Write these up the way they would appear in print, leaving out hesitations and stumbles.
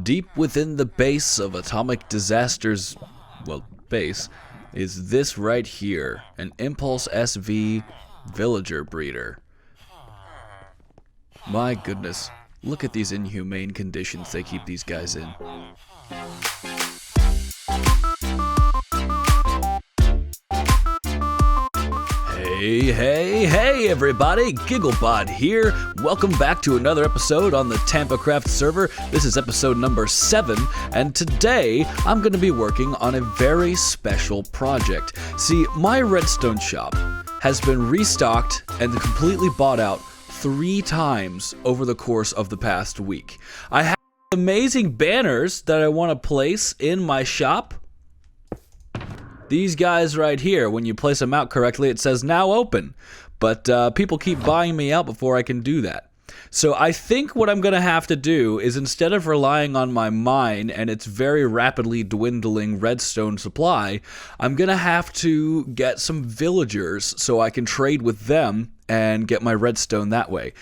Deep within the base of Atomic Disaster's, base, is this right here, an Impulse SV villager breeder. My goodness, look at these inhumane conditions they keep these guys in. Hey everybody, Gigglebot here. Welcome back to another episode on the TampaCraft Server. This is episode number 7, and today I'm going to be working on a very special project. See, my redstone shop has been restocked and completely bought out 3 times over the course of the past week. I have amazing banners that I want to place in my shop. These guys right here, when you place them out correctly, it says now open. But people keep buying me out before I can do that. So I think what I'm going to have to do is, instead of relying on my mine and its very rapidly dwindling redstone supply, I'm going to have to get some villagers so I can trade with them and get my redstone that way.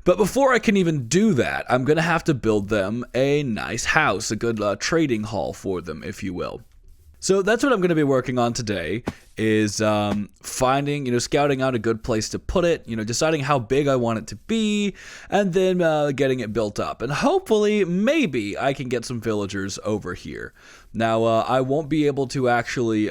But before I can even do that, I'm going to have to build them a nice house, a good trading hall for them, if you will. So that's what I'm going to be working on today, is finding, scouting out a good place to put it, deciding how big I want it to be, and then getting it built up. And hopefully, maybe I can get some villagers over here. Now, I won't be able to actually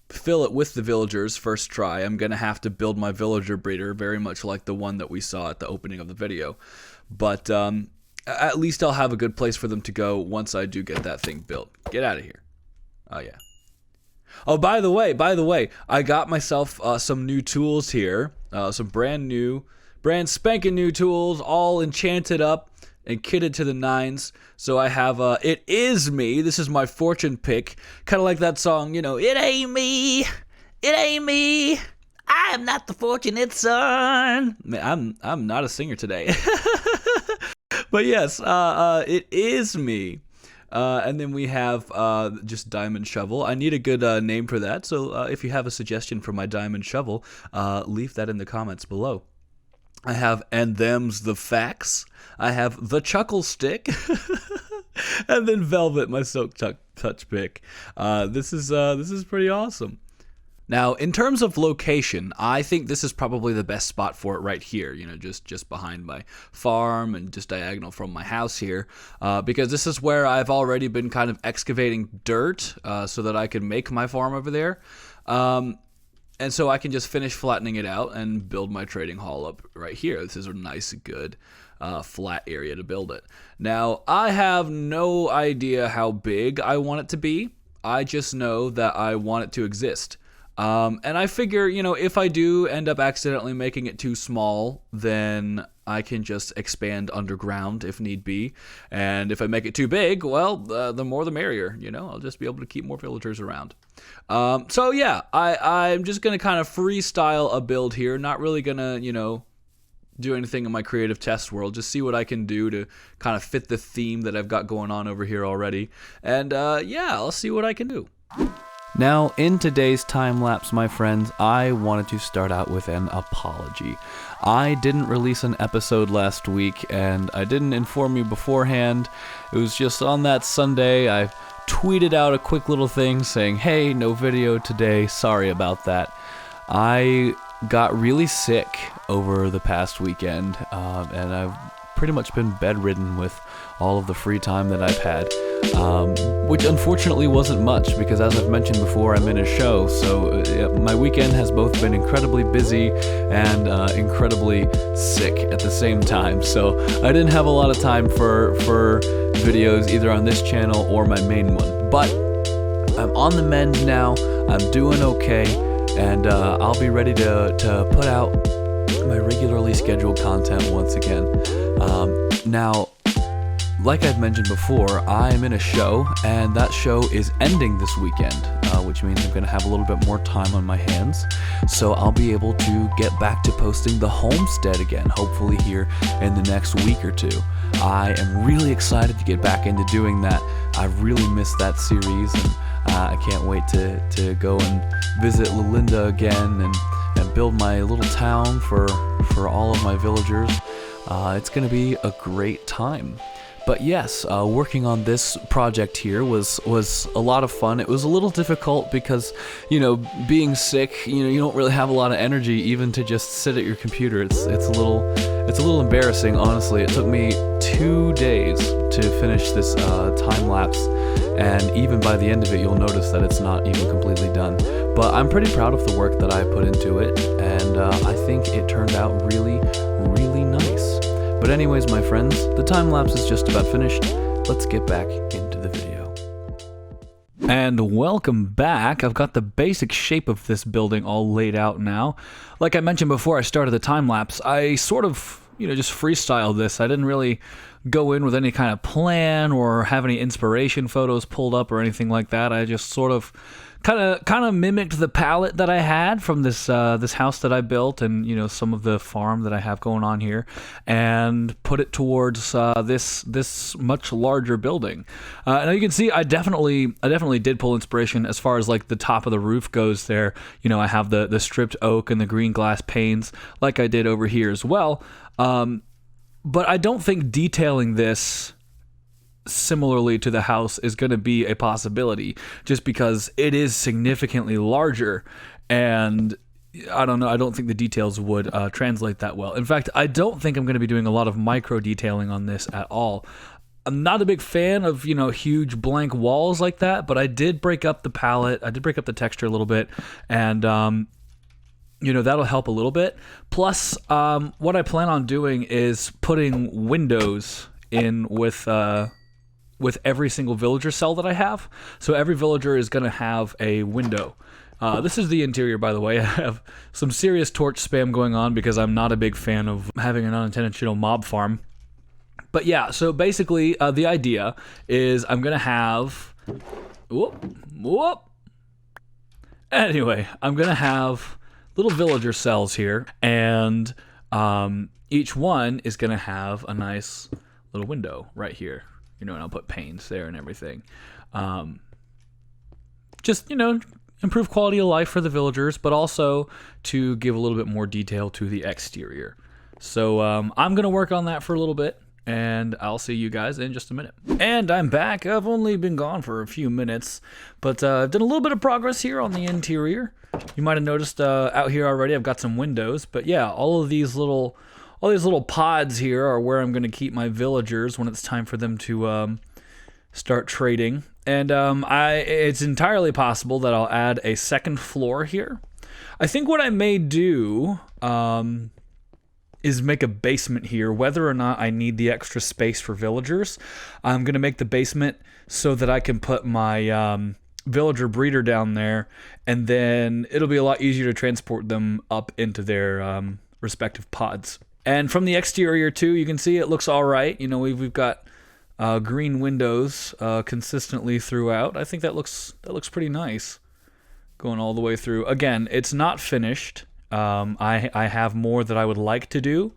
fill it with the villagers first try. I'm going to have to build my villager breeder, very much like the one that we saw at the opening of the video. But at least I'll have a good place for them to go once I do get that thing built. Get out of here. Oh, yeah. Oh, by the way, I got myself some new tools here. Some brand spanking new tools, all enchanted up and kitted to the nines. So I have, It Is Me. This is my fortune pick. Kind of like that song, It ain't me. It ain't me. I am not the fortunate son. Man, I'm not a singer today. But yes, It Is Me. And then we have just Diamond Shovel. I need a good name for that, so if you have a suggestion for my Diamond Shovel, leave that in the comments below. I have And Them's the Facts. I have The Chuckle Stick. And then Velvet, my Silk Touch pick. This is pretty awesome. Now, in terms of location, I think this is probably the best spot for it right here, just behind my farm and just diagonal from my house here, because this is where I've already been kind of excavating dirt so that I can make my farm over there. And so I can just finish flattening it out and build my trading hall up right here. This is a nice, good, flat area to build it. Now, I have no idea how big I want it to be. I just know that I want it to exist. And I figure, if I do end up accidentally making it too small, then I can just expand underground if need be. And if I make it too big, well, the more the merrier, I'll just be able to keep more villagers around. So yeah, I'm just going to kind of freestyle a build here. Not really going to, do anything in my creative test world. Just see what I can do to kind of fit the theme that I've got going on over here already. And yeah, I'll see what I can do. Now, in today's time-lapse, my friends, I wanted to start out with an apology. I didn't release an episode last week, and I didn't inform you beforehand. It was just on that Sunday, I tweeted out a quick little thing saying, hey, no video today, sorry about that. I got really sick over the past weekend, and I've pretty much been bedridden with all of the free time that I've had. Which unfortunately wasn't much, because as I've mentioned before, I'm in a show, so my weekend has both been incredibly busy and incredibly sick at the same time, so I didn't have a lot of time for videos either on this channel or my main one. But I'm on the mend now, I'm doing okay, and I'll be ready to put out my regularly scheduled content once again. Now, like I've mentioned before, I am in a show, and that show is ending this weekend, which means I'm going to have a little bit more time on my hands, so I'll be able to get back to posting the homestead again, hopefully here in the next week or two. I am really excited to get back into doing that. I really missed that series, and I can't wait to go and visit Lalinda again and build my little town for all of my villagers. It's going to be a great time. But yes, working on this project here was a lot of fun. It was a little difficult because, being sick, you don't really have a lot of energy even to just sit at your computer. It's a little embarrassing, honestly. It took me 2 days to finish this time lapse, and even by the end of it, you'll notice that it's not even completely done. But I'm pretty proud of the work that I put into it, and I think it turned out really, really nice. But anyways, my friends, the time lapse is just about finished. Let's get back into the video. And welcome back. I've got the basic shape of this building all laid out now. Like I mentioned before I started the time lapse, I sort of, just freestyled this. I didn't really go in with any kind of plan or have any inspiration photos pulled up or anything like that. I just sort of kind of mimicked the palette that I had from this house that I built, and some of the farm that I have going on here, and put it towards this much larger building. And you can see I definitely did pull inspiration as far as like the top of the roof goes. There, I have the stripped oak and the green glass panes, like I did over here as well. But I don't think detailing this similarly to the house is going to be a possibility, just because it is significantly larger, and I don't know, I don't think the details would translate that well. In fact, I don't think I'm going to be doing a lot of micro detailing on this at all. I'm not a big fan of, huge blank walls like that, but I did break up the palette, I did break up the texture a little bit, and that'll help a little bit. Plus, what I plan on doing is putting windows in with every single villager cell that I have. So every villager is going to have a window. This is the interior, by the way. I have some serious torch spam going on because I'm not a big fan of having an unintentional mob farm. But yeah, so basically the idea is I'm going to have... Anyway, I'm going to have little villager cells here, and each one is going to have a nice little window right here. And I'll put panes there and everything. Just, improve quality of life for the villagers, but also to give a little bit more detail to the exterior. So I'm going to work on that for a little bit, and I'll see you guys in just a minute. And I'm back. I've only been gone for a few minutes, but I've done a little bit of progress here on the interior. You might have noticed out here already I've got some windows, but yeah, all these little pods here are where I'm going to keep my villagers when it's time for them to start trading. And it's entirely possible that I'll add a second floor here. I think what I may do is make a basement here, whether or not I need the extra space for villagers. I'm going to make the basement so that I can put my villager breeder down there, and then it'll be a lot easier to transport them up into their respective pods. And from the exterior too, you can see it looks all right. We've got green windows consistently throughout. I think that looks pretty nice, going all the way through. Again, it's not finished. I have more that I would like to do,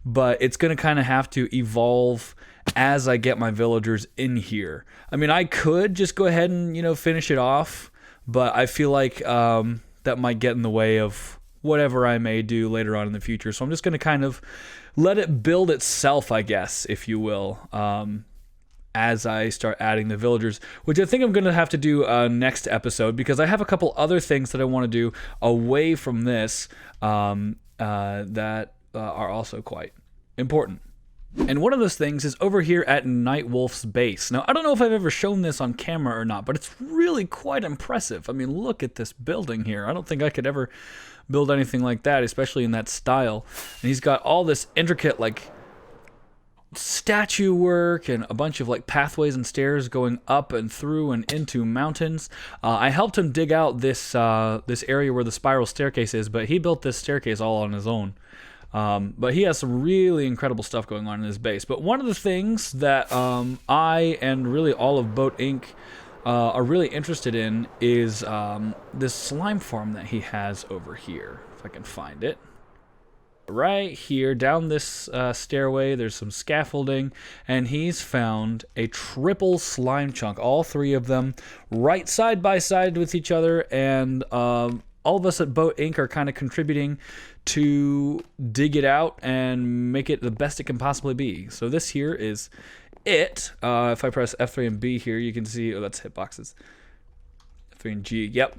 but it's going to kind of have to evolve as I get my villagers in here. I mean, I could just go ahead and finish it off, but I feel like that might get in the way of whatever I may do later on in the future. So I'm just going to kind of let it build itself, I guess, if you will, as I start adding the villagers, which I think I'm going to have to do next episode, because I have a couple other things that I want to do away from this that are also quite important. And one of those things is over here at Nightwolf's base. Now, I don't know if I've ever shown this on camera or not, but it's really quite impressive. I mean, look at this building here. I don't think I could ever build anything like that, especially in that style. And he's got all this intricate, statue work and a bunch of, pathways and stairs going up and through and into mountains. I helped him dig out this area where the spiral staircase is, but he built this staircase all on his own. But he has some really incredible stuff going on in his base. But one of the things that I and really all of Boat Inc. Are really interested in is this slime farm that he has over here. If I can find it. Right here, down this stairway, there's some scaffolding, and he's found a triple slime chunk, all three of them, right side by side with each other, and all of us at Boat Inc. are kind of contributing to dig it out and make it the best it can possibly be. So this here is it. If I press F3 and B here, you can see, oh, that's hitboxes. F3 and G, yep.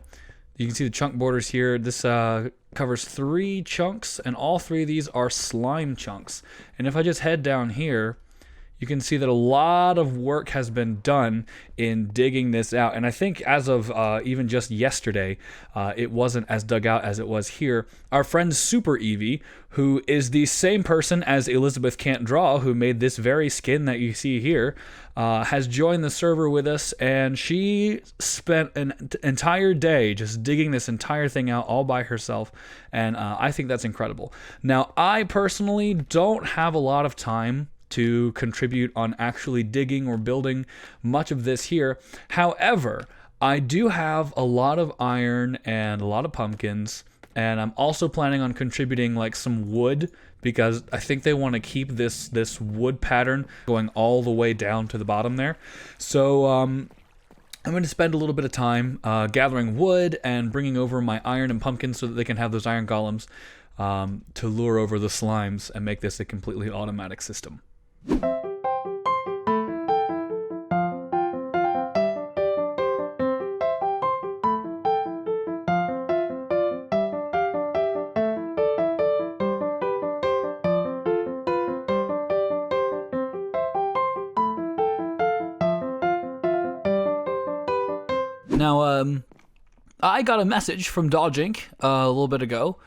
You can see the chunk borders here. This covers 3 chunks, and all 3 of these are slime chunks. And if I just head down here, you can see that a lot of work has been done in digging this out. And I think as of even just yesterday, it wasn't as dug out as it was here. Our friend Super Evie, who is the same person as Elizabeth Can't Draw, who made this very skin that you see here, has joined the server with us, and she spent an entire day just digging this entire thing out all by herself, and I think that's incredible. Now, I personally don't have a lot of time to contribute on actually digging or building much of this here. However, I do have a lot of iron and a lot of pumpkins, and I'm also planning on contributing like some wood, because I think they want to keep this wood pattern going all the way down to the bottom there. So I'm going to spend a little bit of time gathering wood and bringing over my iron and pumpkins so that they can have those iron golems to lure over the slimes and make this a completely automatic system. Now, I got a message from Dawjinc a little bit ago.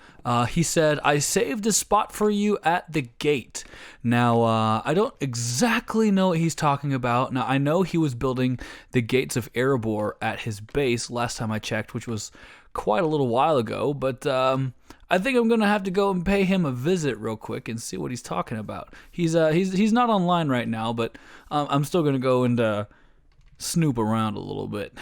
He said, I saved a spot for you at the gate. Now, I don't exactly know what he's talking about. Now, I know he was building the gates of Erebor at his base last time I checked, which was quite a little while ago. But I think I'm going to have to go and pay him a visit real quick and see what he's talking about. He's not online right now, but I'm still going to go and snoop around a little bit.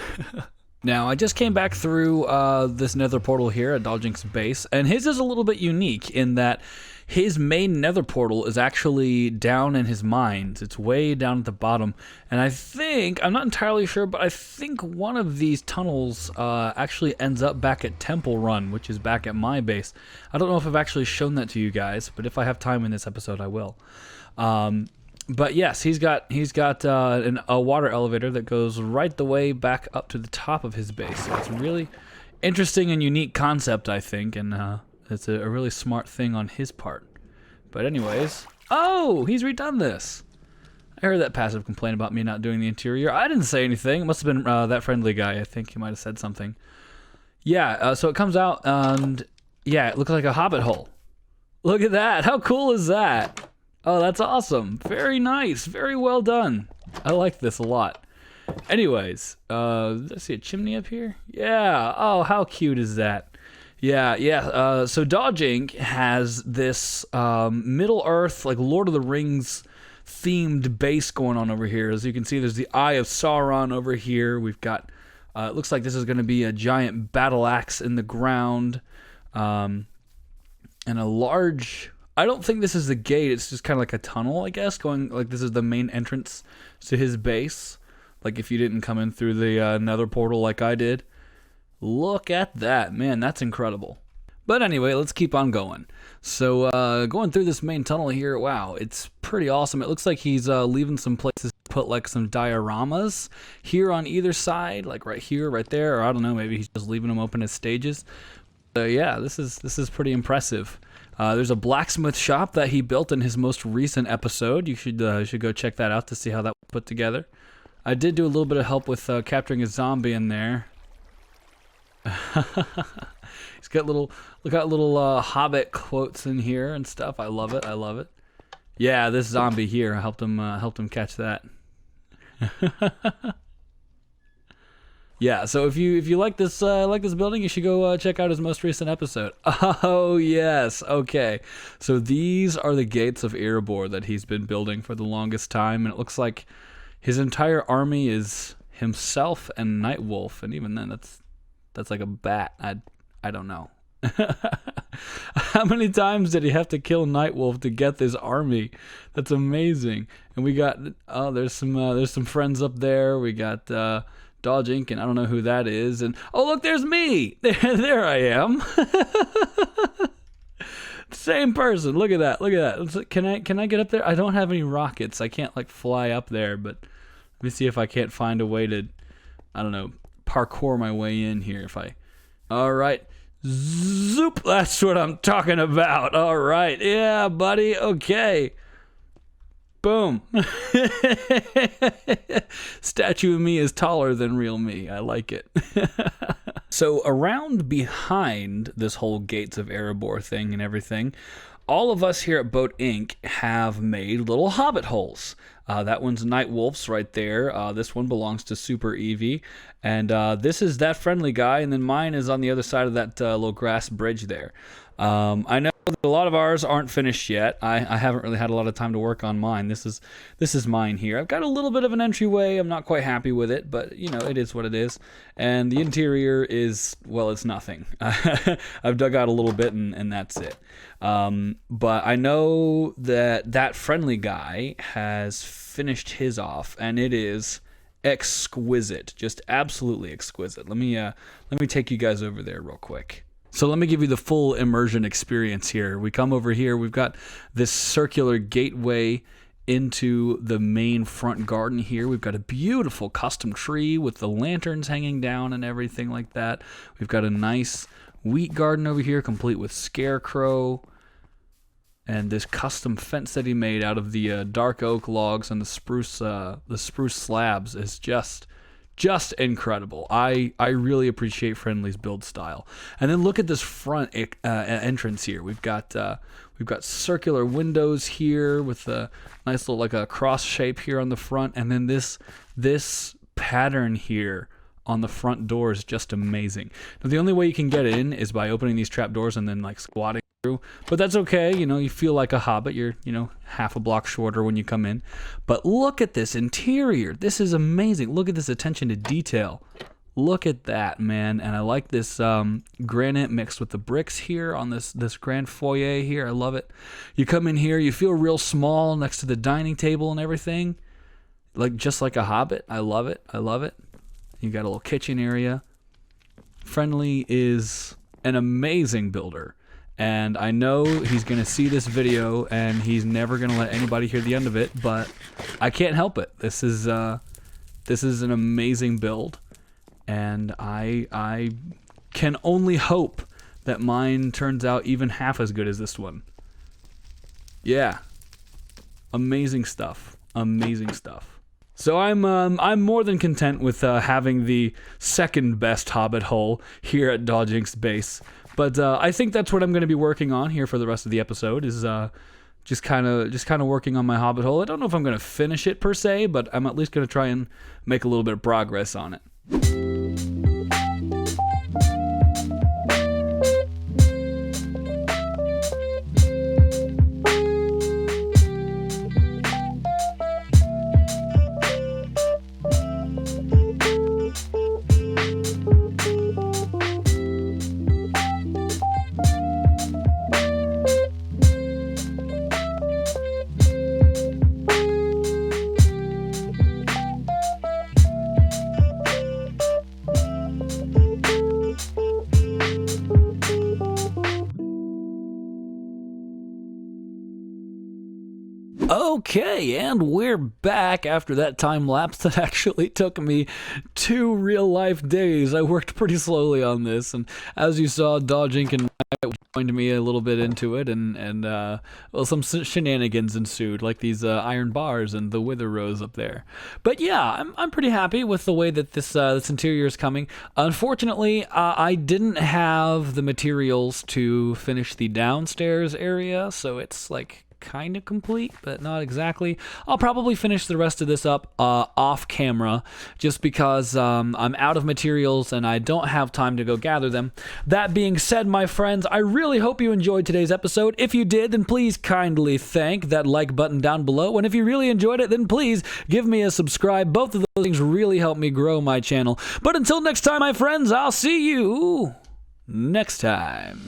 Now, I just came back through this nether portal here at Dawjinc's base, and his is a little bit unique in that his main nether portal is actually down in his mines. It's way down at the bottom, and I think, I'm not entirely sure, but I think one of these tunnels actually ends up back at Temple Run, which is back at my base. I don't know if I've actually shown that to you guys, but if I have time in this episode, I will. But yes, he's got a water elevator that goes right the way back up to the top of his base. So it's a really interesting and unique concept, I think, and it's a really smart thing on his part. But anyways, oh, he's redone this. I heard that passive complaint about me not doing the interior. I didn't say anything. It must have been that friendly guy. I think he might have said something. Yeah, so it comes out, and yeah, it looks like a Hobbit hole. Look at that. How cool is that? Oh, that's awesome. Very nice. Very well done. I like this a lot. Anyways, did I see a chimney up here? Yeah. Oh, how cute is that? Yeah. So Dawjinc has this Middle-earth, like Lord of the Rings themed base going on over here. As you can see, there's the Eye of Sauron over here. We've got, it looks like this is going to be a giant battle axe in the ground. And a large... I don't think this is the gate. It's just kind of like a tunnel, I guess, going like this is the main entrance to his base. Like if you didn't come in through the nether portal like I did. Look at that. Man, that's incredible. But anyway, let's keep on going. So going through this main tunnel here, wow, it's pretty awesome. It looks like he's leaving some places to put like some dioramas here on either side, like right here, right there, or I don't know, maybe he's just leaving them open as stages. Yeah, this is pretty impressive. There's a blacksmith shop that he built in his most recent episode. You should go check that out to see how that was put together. I did do a little bit of help with capturing a zombie in there. He's got little Hobbit quotes in here and stuff. I love it. Yeah, this zombie here, I helped him catch that. Yeah, so if you like this building, you should go check out his most recent episode. Oh yes, okay. So these are the gates of Erebor that he's been building for the longest time, and it looks like his entire army is himself and Nightwolf, and even then that's like a bat. I don't know. How many times did he have to kill Nightwolf to get this army? That's amazing. And we got there's some friends up there. We got Dawjinc, and I don't know who that is. And oh look, there's me. There I am. Same person. Look at that. Look at that. Can I get up there? I don't have any rockets. I can't like fly up there, but let me see if I can't find a way to, I don't know, parkour my way in here. All right. Zoop. That's what I'm talking about. All right. Yeah, buddy. Okay. Boom. Statue of me is taller than real me. I like it. So around behind this whole Gates of Erebor thing and everything, all of us here at Boat Inc. have made little Hobbit holes. That one's Night Wolf's right there. This one belongs to Super Eevee. And this is that friendly guy. And then mine is on the other side of that little grass bridge there. I know that a lot of ours aren't finished yet. I haven't really had a lot of time to work on mine. This is mine here. I've got a little bit of an entryway. I'm not quite happy with it, but you know, it is what it is. And the interior is, well, it's nothing. I've dug out a little bit and that's it. But I know that friendly guy has finished his off, and it is exquisite, just absolutely exquisite. Let me take you guys over there real quick. So let me give you the full immersion experience here. We come over here, we've got this circular gateway into the main front garden here. We've got a beautiful custom tree with the lanterns hanging down and everything like that. We've got a nice wheat garden over here, complete with scarecrow. And this custom fence that he made out of the dark oak logs and the spruce slabs is just incredible. I really appreciate Friendly's build style. And then look at this front entrance here. We've got circular windows here with a nice little like a cross shape here on the front, and then this pattern here on the front door is just amazing. Now the only way you can get in is by opening these trap doors and then like squatting through, but that's okay. You know, you feel like a hobbit. You're, you know, half a block shorter when you come in. But look at this interior. This is amazing. Look at this attention to detail. Look at that, man. And I like this granite mixed with the bricks here on this grand foyer here. I love it. You come in here, you feel real small next to the dining table and everything, like just like a hobbit. I love it. I love it. You got a little kitchen area. Friendly is an amazing builder. And I know he's going to see this video and he's never going to let anybody hear the end of it, but I can't help it. This is an amazing build, and I can only hope that mine turns out even half as good as this one. Yeah. Amazing stuff. Amazing stuff. So I'm more than content with having the second best Hobbit hole here at Dawjinc's base. But I think that's what I'm going to be working on here for the rest of the episode, is just kind of working on my Hobbit hole. I don't know if I'm going to finish it per se, but I'm at least going to try and make a little bit of progress on it. Okay, and we're back after that time lapse that actually took me 2 real-life days. I worked pretty slowly on this, and as you saw, Dawjinc and I joined me a little bit into it, and well, some shenanigans ensued, like these iron bars and the wither rose up there. But yeah, I'm pretty happy with the way that this interior is coming. Unfortunately, I didn't have the materials to finish the downstairs area, so it's like kind of complete, but not exactly. I'll probably finish the rest of this up off camera, just because I'm out of materials and I don't have time to go gather them. That being said, my friends, I really hope you enjoyed today's episode. If you did, then please kindly thank that like button down below, and if you really enjoyed it, then please give me a subscribe. Both of those things really help me grow my channel. But until next time, my friends, I'll see you next time.